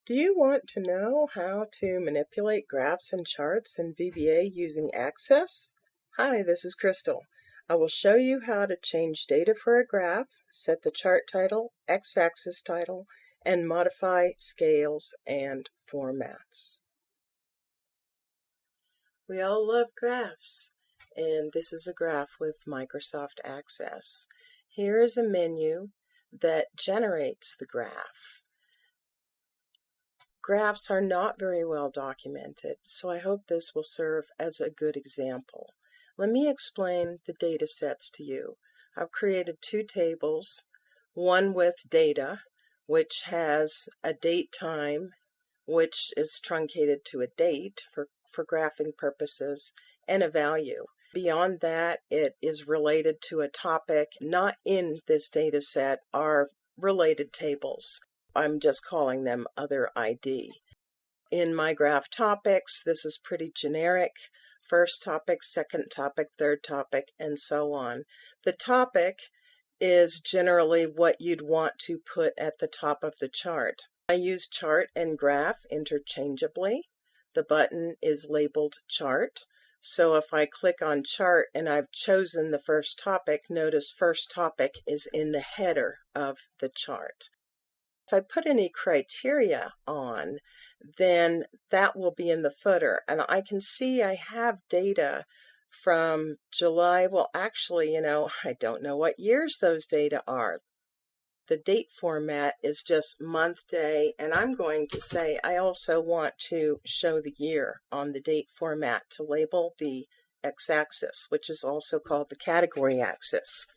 Do you want to know how to manipulate graphs and charts in VBA using Access? Hi, this is Crystal. I will show you how to change data for a graph, set the chart title, x-axis title, and modify scales and formats. We all love graphs, and this is a graph with Microsoft Access. Here is a menu that generates the graph. Graphs are not very well documented, so I hope this will serve as a good example. Let me explain the data sets to you. I've created two tables, one with data, which has a date time, which is truncated to a date for graphing purposes, and a value. Beyond that, it is related to a topic. Not in this data set are related tables. I'm just calling them other ID. In my graph topics, this is pretty generic. First topic, second topic, third topic, and so on. The topic is generally what you'd want to put at the top of the chart. I use chart and graph interchangeably. The button is labeled chart. So if I click on chart and I've chosen the first topic, notice first topic is in the header of the chart. If I put any criteria on, then that will be in the footer. And I can see I have data from July. Well, actually, I don't know what years those data are. The date format is just month, day, and I'm going to say I also want to show the year on the date format to label the x-axis, which is also called the category axis.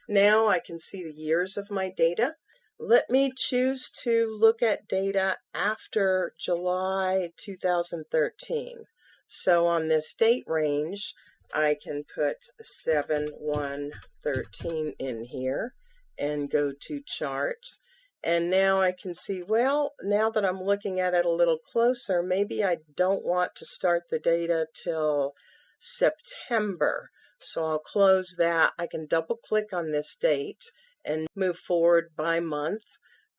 Now I can see the years of my data. Let me choose to look at data after July 2013. So on this date range, I can put 7/1/13 in here and go to chart. And now I can see, well, now that I'm looking at it a little closer, maybe I don't want to start the data till September. So I'll close that. I can double click on this date and move forward by month.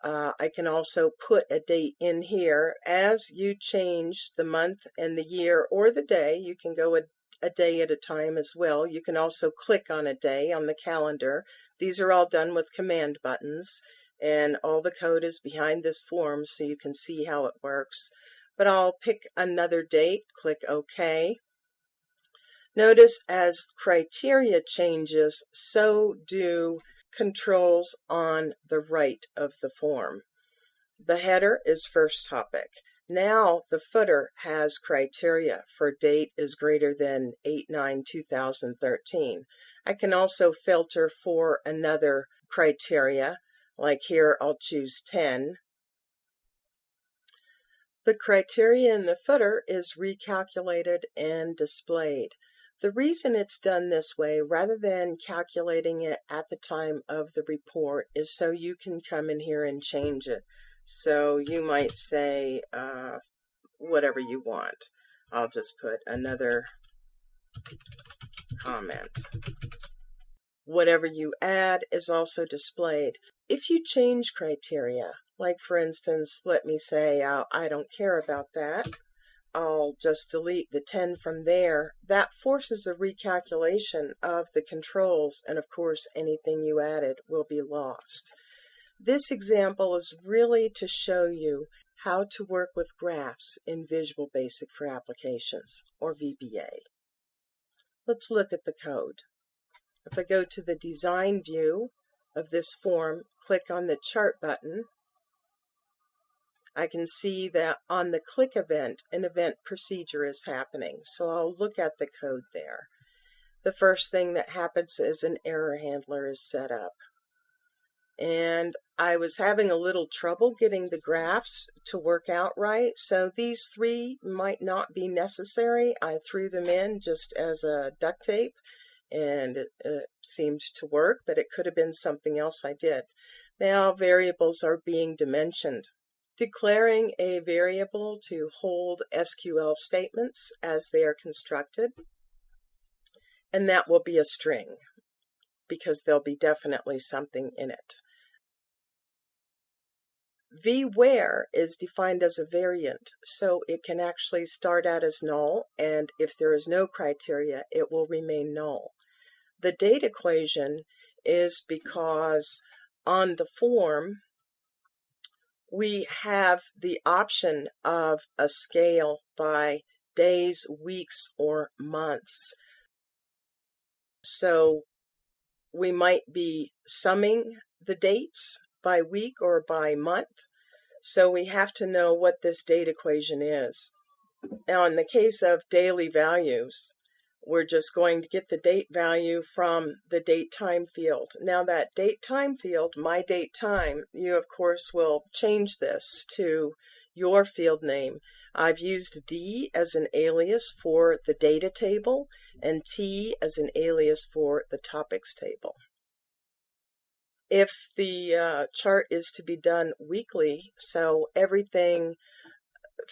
I can also put a date in here. As you change the month and the year or the day, you can go a day at a time as well. You can also click on a day on the calendar. These are all done with command buttons, and all the code is behind this form so you can see how it works. But I'll pick another date, click OK. Notice as criteria changes, so do controls on the right of the form. The header is first topic. Now the footer has criteria for date is greater than 8/9/2013. I can also filter for another criteria, like here I'll choose 10. The criteria in the footer is recalculated and displayed. The reason it's done this way, rather than calculating it at the time of the report, is so you can come in here and change it. So you might say whatever you want. I'll just put another comment. Whatever you add is also displayed. If you change criteria, like for instance, let me say I don't care about that, I'll just delete the 10 from there. That forces a recalculation of the controls, and of course anything you added will be lost. This example is really to show you how to work with graphs in Visual Basic for Applications, or VBA. Let's look at the code. If I go to the design view of this form, click on the chart button, I can see that on the click event, an event procedure is happening. So I'll look at the code there. The first thing that happens is an error handler is set up. And I was having a little trouble getting the graphs to work out right. So these three might not be necessary. I threw them in just as a duct tape, and it seemed to work, but it could have been something else I did. Now variables are being dimensioned. Declaring a variable to hold SQL statements as they are constructed, and that will be a string because there'll be definitely something in it. VWhere is defined as a variant, so it can actually start out as null, and if there is no criteria, it will remain null. The date equation is because on the form, we have the option of a scale by days, weeks, or months. So we might be summing the dates by week or by month. So we have to know what this date equation is. Now, in the case of daily values, we're just going to get the date value from the date time field. Now that date time field, my date time, you of course will change this to your field name. I've used D as an alias for the data table and T as an alias for the topics table. If the chart is to be done weekly, so everything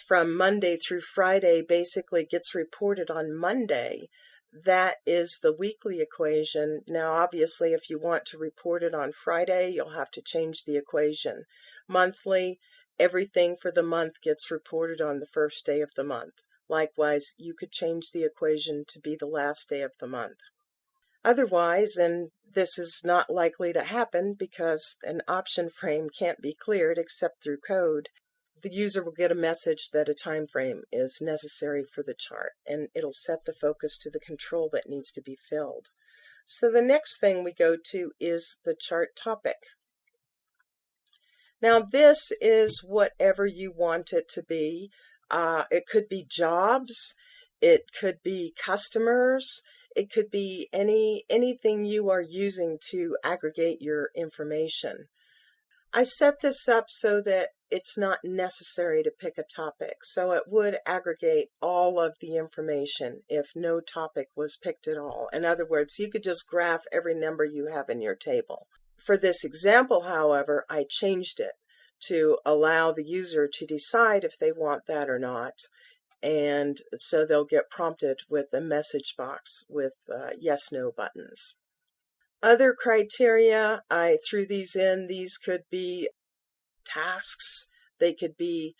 from Monday through Friday basically gets reported on Monday, that is the weekly equation. Now obviously if you want to report it on Friday, you'll have to change the equation. Monthly, everything for the month gets reported on the first day of the month. Likewise, you could change the equation to be the last day of the month. Otherwise, and this is not likely to happen because an option frame can't be cleared except through code, the user will get a message that a time frame is necessary for the chart, and it'll set the focus to the control that needs to be filled. So the next thing we go to is the chart topic. Now this is whatever you want it to be. It could be jobs, it could be customers, it could be anything you are using to aggregate your information. I set this up so that it's not necessary to pick a topic, so it would aggregate all of the information if no topic was picked at all. In other words, you could just graph every number you have in your table. For this example, however, I changed it to allow the user to decide if they want that or not, and so they'll get prompted with a message box with yes/no buttons. Other criteria, I threw these in. These could be tasks, they could be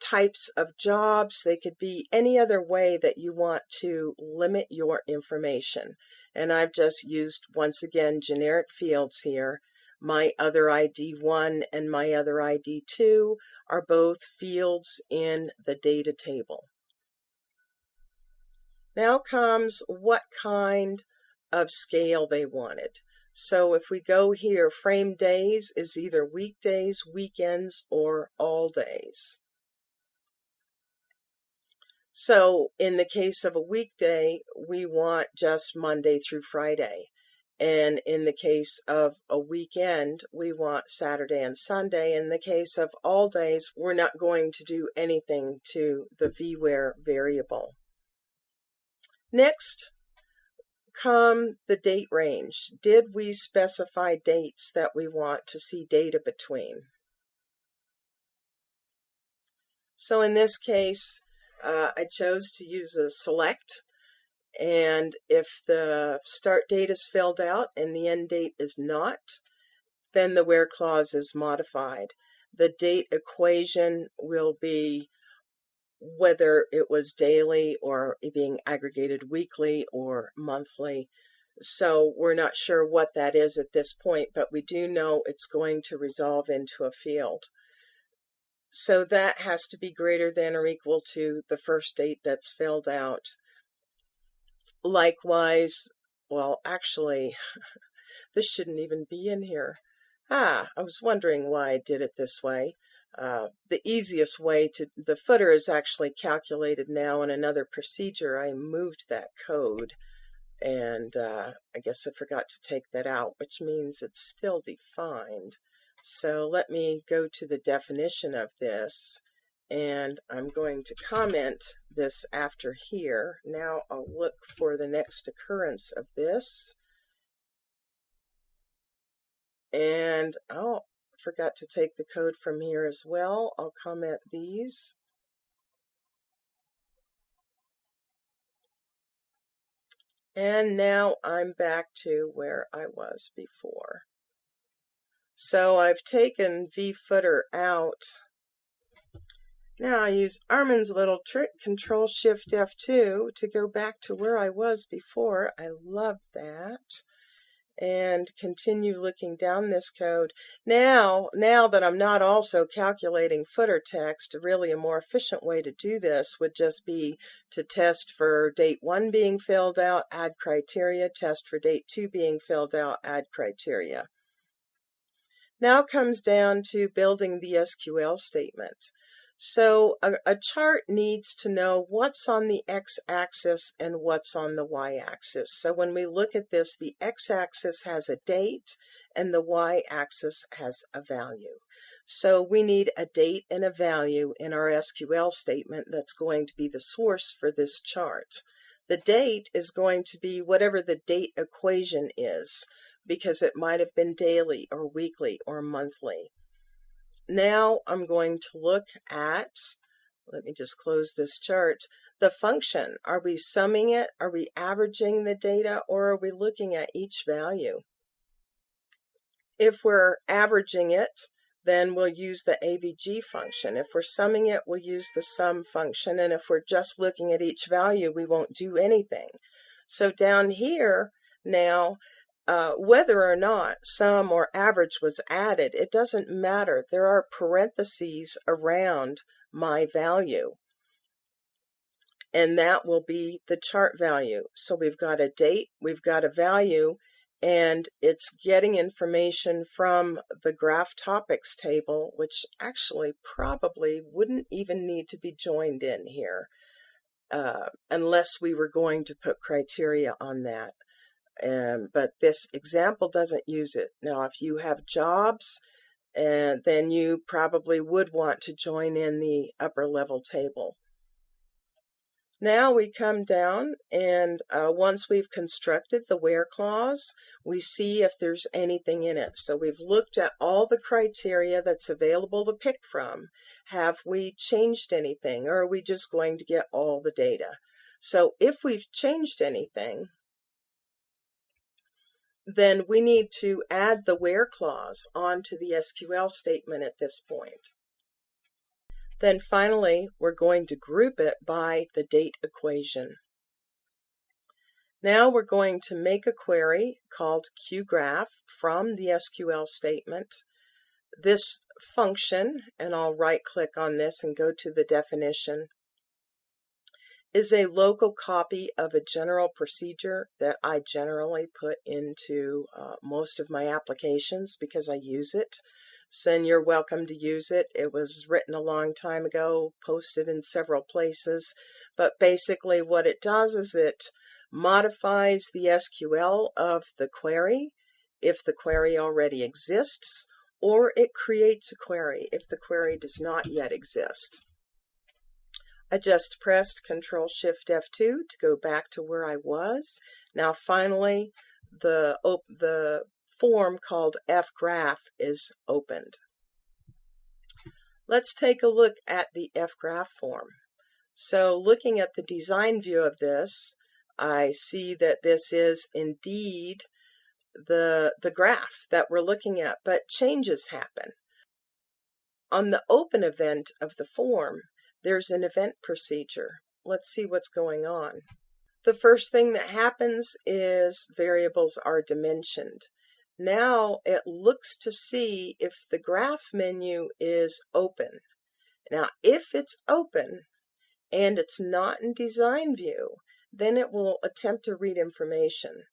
types of jobs, they could be any other way that you want to limit your information. And I've just used, once again, generic fields here. My other ID 1 and my other ID 2 are both fields in the data table. Now comes what kind of scale they wanted. So if we go here, frame days is either weekdays, weekends, or all days. So in the case of a weekday, we want just Monday through Friday. And in the case of a weekend, we want Saturday and Sunday. In the case of all days, we're not going to do anything to the VWhere variable. Next come the date range. Did we specify dates that we want to see data between? So in this case, I chose to use a select, and if the start date is filled out and the end date is not, then the where clause is modified. The date equation will be whether it was daily or being aggregated weekly or monthly. So we're not sure what that is at this point, but we do know it's going to resolve into a field. So that has to be greater than or equal to the first date that's filled out. Likewise, well, actually, this shouldn't even be in here. I was wondering why I did it this way. The easiest way to, the footer is actually calculated now in another procedure. I moved that code, and I guess I forgot to take that out, which means it's still defined. So let me go to the definition of this, and I'm going to comment this after here. Now I'll look for the next occurrence of this. And forgot to take the code from here as well. I'll comment these. And now I'm back to where I was before. So I've taken vFooter out. Now I use Armin's little trick, Control-Shift-F2, to go back to where I was before. I love that. And continue looking down this code. Now that I'm not also calculating footer text, really a more efficient way to do this would just be to test for date 1 being filled out, add criteria, test for date 2 being filled out, add criteria. Now comes down to building the SQL statement. So a chart needs to know what's on the x-axis and what's on the y-axis. So when we look at this, the x-axis has a date and the y-axis has a value. So we need a date and a value in our SQL statement that's going to be the source for this chart. The date is going to be whatever the date equation is, because it might have been daily or weekly or monthly. Now I'm going to look at, let me just close this chart, the function. Are we summing it? Are we averaging the data? Or are we looking at each value? If we're averaging it, then we'll use the AVG function. If we're summing it, we'll use the sum function. And if we're just looking at each value, we won't do anything. So down here now, whether or not sum or average was added, it doesn't matter. There are parentheses around my value, and that will be the chart value. So we've got a date, we've got a value, and it's getting information from the graph topics table, which actually probably wouldn't even need to be joined in here unless we were going to put criteria on that. But this example doesn't use it. Now, if you have jobs, then you probably would want to join in the upper level table. Now we come down, and once we've constructed the where clause, we see if there's anything in it. So we've looked at all the criteria that's available to pick from. Have we changed anything, or are we just going to get all the data? So if we've changed anything, then we need to add the where clause onto the SQL statement at this point. Then finally, we're going to group it by the date equation. Now we're going to make a query called QGraph from the SQL statement. This function, and I'll right-click on this and go to the definition, is a local copy of a general procedure that I generally put into most of my applications because I use it. So you're welcome to use it. It was written a long time ago, posted in several places, but basically what it does is it modifies the SQL of the query if the query already exists, or it creates a query if the query does not yet exist. I just pressed Control-Shift-F2 to go back to where I was. Now finally, the form called FGraph is opened. Let's take a look at the FGraph form. So looking at the design view of this, I see that this is indeed the graph that we're looking at, but changes happen. On the open event of the form, there's an event procedure. Let's see what's going on. The first thing that happens is variables are dimensioned. Now it looks to see if the graph menu is open. Now if it's open and it's not in design view, then it will attempt to read information.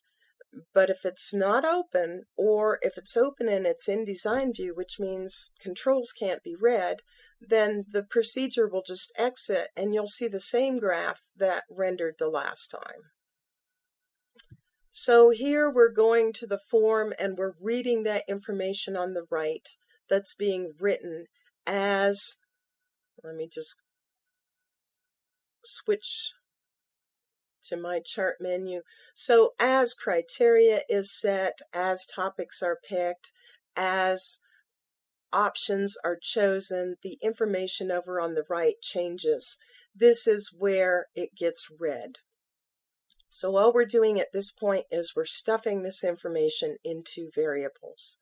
But if it's not open, or if it's open and it's in design view, which means controls can't be read, then the procedure will just exit and you'll see the same graph that rendered the last time. So here we're going to the form and we're reading that information on the right that's being written as, let me just switch to my chart menu. So as criteria is set, as topics are picked, as options are chosen, the information over on the right changes. This is where it gets read. So all we're doing at this point is we're stuffing this information into variables.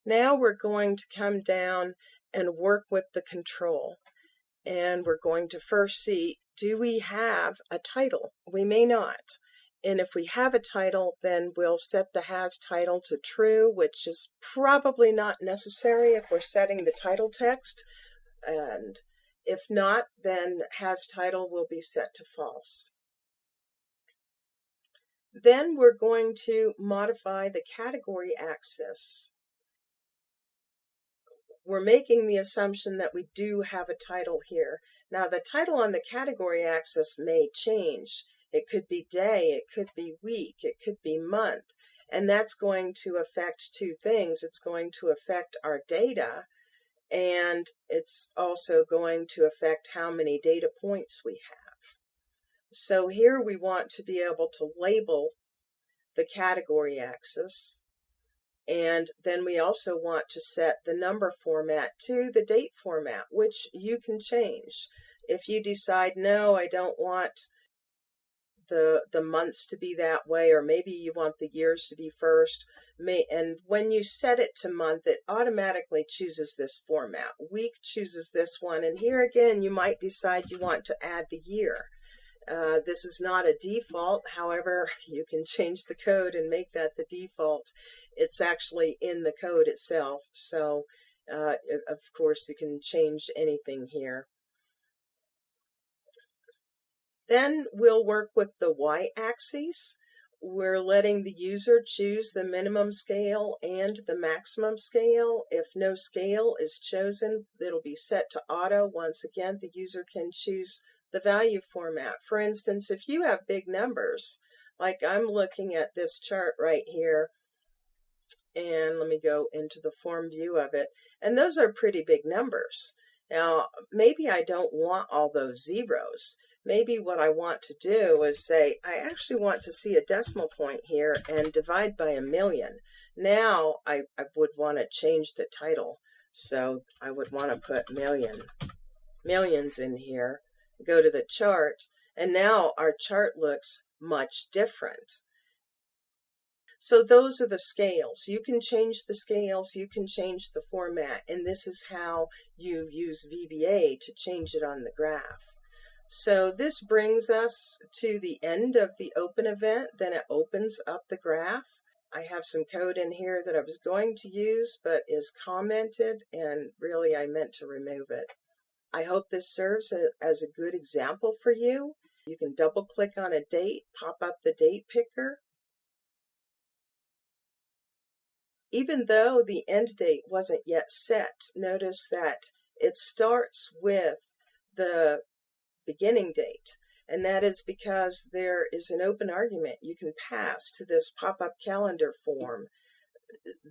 Now we're going to come down and work with the control. And we're going to first see, do we have a title? We may not. And if we have a title, then we'll set the has title to true, which is probably not necessary if we're setting the title text. And if not, then has title will be set to false. Then we're going to modify the category axis. We're making the assumption that we do have a title here. Now, the title on the category axis may change. It could be day, it could be week, it could be month, and that's going to affect two things. It's going to affect our data, and it's also going to affect how many data points we have. So here we want to be able to label the category axis. And then we also want to set the number format to the date format, which you can change. If you decide, no, I don't want the months to be that way, or maybe you want the years to be first, and when you set it to month, it automatically chooses this format. Week chooses this one, and here again, you might decide you want to add the year. This is not a default. However, you can change the code and make that the default. It's actually in the code itself. So, of course, you can change anything here. Then we'll work with the y-axis. We're letting the user choose the minimum scale and the maximum scale. If no scale is chosen, it'll be set to auto. Once again, the user can choose the value format. For instance, if you have big numbers, like I'm looking at this chart right here, and let me go into the form view of it, and those are pretty big numbers. Now, maybe I don't want all those zeros. Maybe what I want to do is say, I actually want to see a decimal point here and divide by 1,000,000. Now I would want to change the title. So I would want to put millions in here, go to the chart, and now our chart looks much different. So those are the scales. You can change the scales, you can change the format, and this is how you use VBA to change it on the graph. So this brings us to the end of the open event. Then it opens up the graph. I have some code in here that I was going to use, but is commented, and really I meant to remove it. I hope this serves as a good example for you. You can double click on a date, pop up the date picker. Even though the end date wasn't yet set, notice that it starts with the beginning date, and that is because there is an open argument you can pass to this pop-up calendar form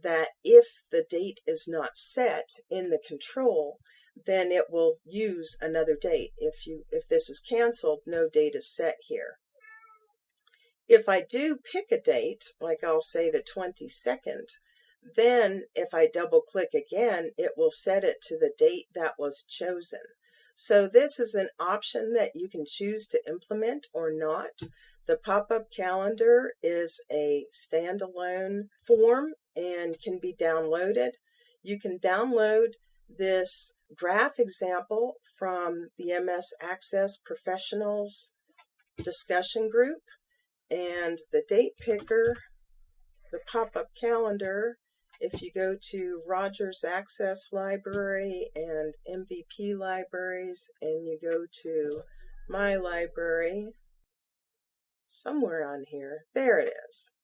that if the date is not set in the control, then it will use another date. If this is canceled, no date is set here. If I do pick a date, like I'll say the 22nd, then if I double click again, it will set it to the date that was chosen. So this is an option that you can choose to implement or not. The pop-up calendar is a standalone form and can be downloaded. You can download this graph example from the MS Access Professionals discussion group, and the date picker, the pop-up calendar. If you go to Rogers Access Library and MVP Libraries, and you go to My Library, somewhere on here, there it is.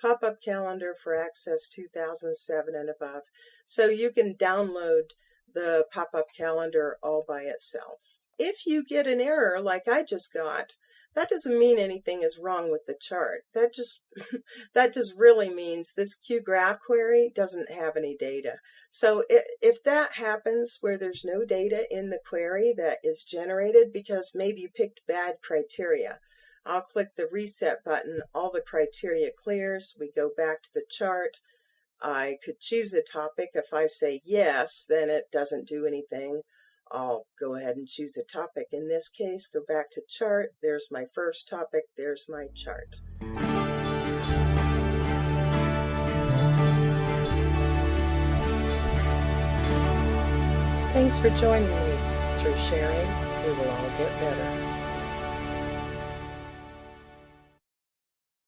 Pop-up calendar for Access 2007 and above. So you can download the pop-up calendar all by itself. If you get an error like I just got, that doesn't mean anything is wrong with the chart. That just really means this QGraph query doesn't have any data. So if that happens where there's no data in the query that is generated because maybe you picked bad criteria, I'll click the reset button, all the criteria clears, we go back to the chart. I could choose a topic. If I say yes, then it doesn't do anything. I'll go ahead and choose a topic. In this case, go back to chart. There's my first topic. There's my chart. Thanks for joining me. Through sharing, we will all get better.